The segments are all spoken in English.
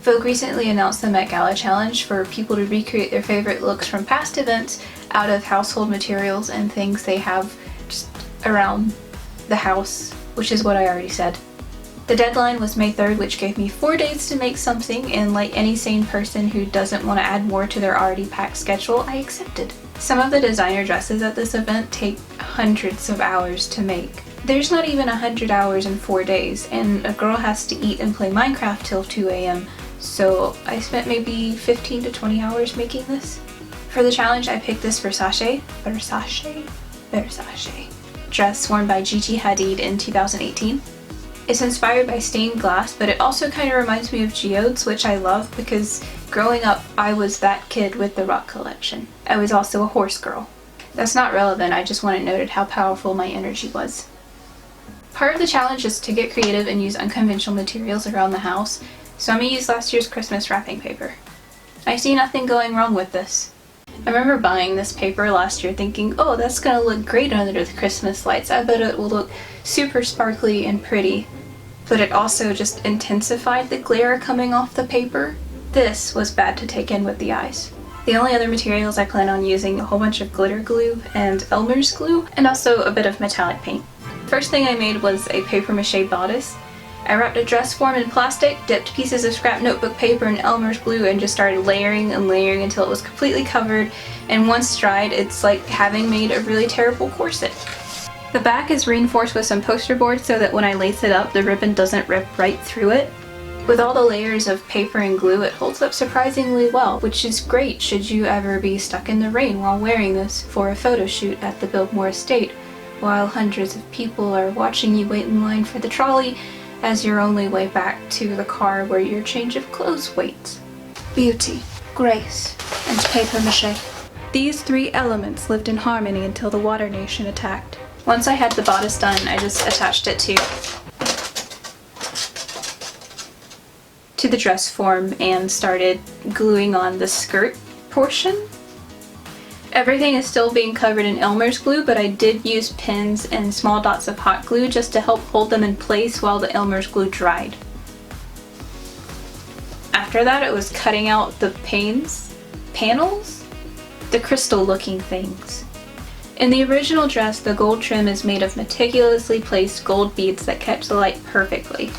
Vogue recently announced the Met Gala challenge for people to recreate their favorite looks from past events out of household materials and things they have just around the house, which is what I already said. The deadline was May 3rd, which gave me 4 days to make something, and like any sane person who doesn't want to add more to their already packed schedule, I accepted. Some of the designer dresses at this event take hundreds of hours to make. There's not even 100 hours in 4 days, and a girl has to eat and play Minecraft till 2 a.m., so I spent maybe 15 to 20 hours making this. For the challenge, I picked this Versace dress worn by Gigi Hadid in 2018. It's inspired by stained glass, but it also kind of reminds me of geodes, which I love because growing up, I was that kid with the rock collection. I was also a horse girl. That's not relevant, I just want it noted how powerful my energy was. Part of the challenge is to get creative and use unconventional materials around the house, so I'm going to use last year's Christmas wrapping paper. I see nothing going wrong with this. I remember buying this paper last year thinking, oh, that's going to look great under the Christmas lights. I bet it will look super sparkly and pretty. But it also just intensified the glare coming off the paper. This was bad to take in with the eyes. The only other materials I plan on using a whole bunch of glitter glue and Elmer's glue, and also a bit of metallic paint. First thing I made was a paper mache bodice. I wrapped a dress form in plastic, dipped pieces of scrap notebook paper in Elmer's glue, and just started layering and layering until it was completely covered, and once dried, it's like having made a really terrible corset. The back is reinforced with some poster board so that when I lace it up, the ribbon doesn't rip right through it. With all the layers of paper and glue, it holds up surprisingly well, which is great should you ever be stuck in the rain while wearing this for a photo shoot at the Biltmore estate, while hundreds of people are watching you wait in line for the trolley as your only way back to the car where your change of clothes waits. Beauty, grace, and paper mache. These three elements lived in harmony until the Water Nation attacked. Once I had the bodice done, I just attached it to the dress form and started gluing on the skirt portion. Everything is still being covered in Elmer's glue, but I did use pins and small dots of hot glue just to help hold them in place while the Elmer's glue dried. After that, it was cutting out the panels? The crystal looking things. In the original dress, the gold trim is made of meticulously placed gold beads that catch the light perfectly.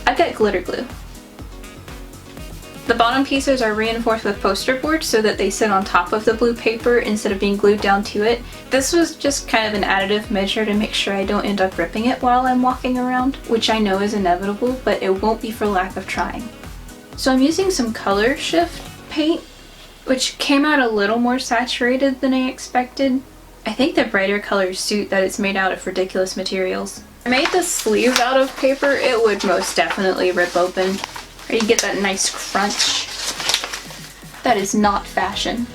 I've got glitter glue. The bottom pieces are reinforced with poster board so that they sit on top of the blue paper instead of being glued down to it. This was just kind of an additive measure to make sure I don't end up ripping it while I'm walking around, which I know is inevitable, but it won't be for lack of trying. So I'm using some color shift paint, which came out a little more saturated than I expected. I think the brighter colors suit that it's made out of ridiculous materials. I made the sleeve out of paper, it would most definitely rip open. Or you get that nice crunch. That is not fashion.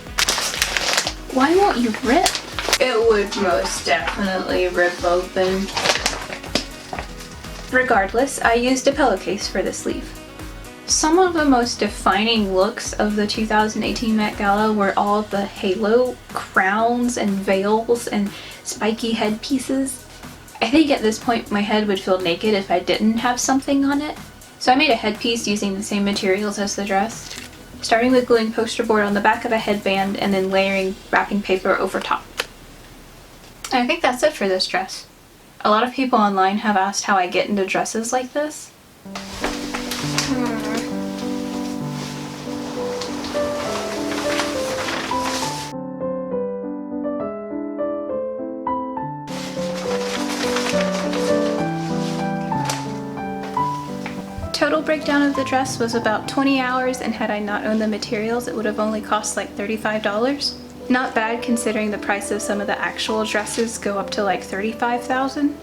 Why won't you rip? It would most definitely rip open. Regardless, I used a pillowcase for the sleeve. Some of the most defining looks of the 2018 Met Gala were all of the halo crowns and veils and spiky headpieces. I think at this point my head would feel naked if I didn't have something on it. So I made a headpiece using the same materials as the dress, starting with gluing poster board on the back of a headband and then layering wrapping paper over top. And I think that's it for this dress. A lot of people online have asked how I get into dresses like this. Total breakdown of the dress was about 20 hours, and had I not owned the materials, it would have only cost like $35. Not bad considering the price of some of the actual dresses go up to like $35,000.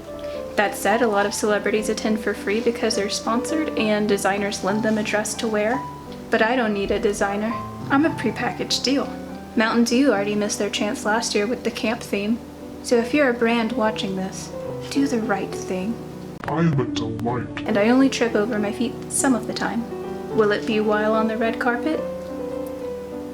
That said, a lot of celebrities attend for free because they're sponsored and designers lend them a dress to wear. But I don't need a designer. I'm a prepackaged deal. Mountain Dew already missed their chance last year with the camp theme. So if you're a brand watching this, do the right thing. I'm a delight. And I only trip over my feet some of the time. Will it be while on the red carpet?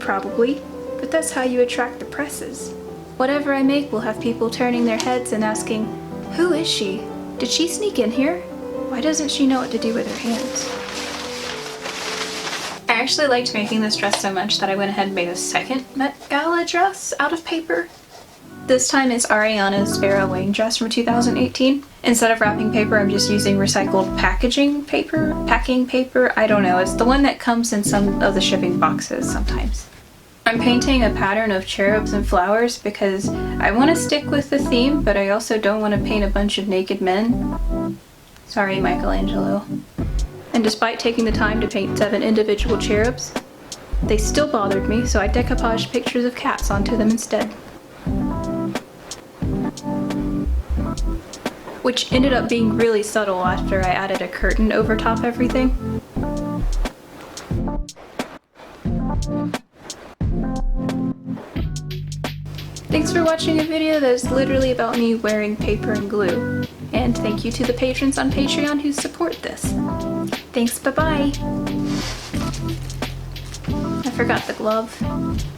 Probably, but that's how you attract the presses. Whatever I make will have people turning their heads and asking, who is she? Did she sneak in here? Why doesn't she know what to do with her hands? I actually liked making this dress so much that I went ahead and made a second Met Gala dress out of paper. This time it's Ariana's Vera Wang dress from 2018. Instead of wrapping paper, I'm just using recycled packing paper, I don't know. It's the one that comes in some of the shipping boxes sometimes. I'm painting a pattern of cherubs and flowers because I want to stick with the theme, but I also don't want to paint a bunch of naked men. Sorry, Michelangelo. And despite taking the time to paint 7 individual cherubs, they still bothered me, so I decoupaged pictures of cats onto them instead. Which ended up being really subtle after I added a curtain over top everything. Thanks for watching a video that is literally about me wearing paper and glue. And thank you to the patrons on Patreon who support this. Thanks, bye-bye! I forgot the glove.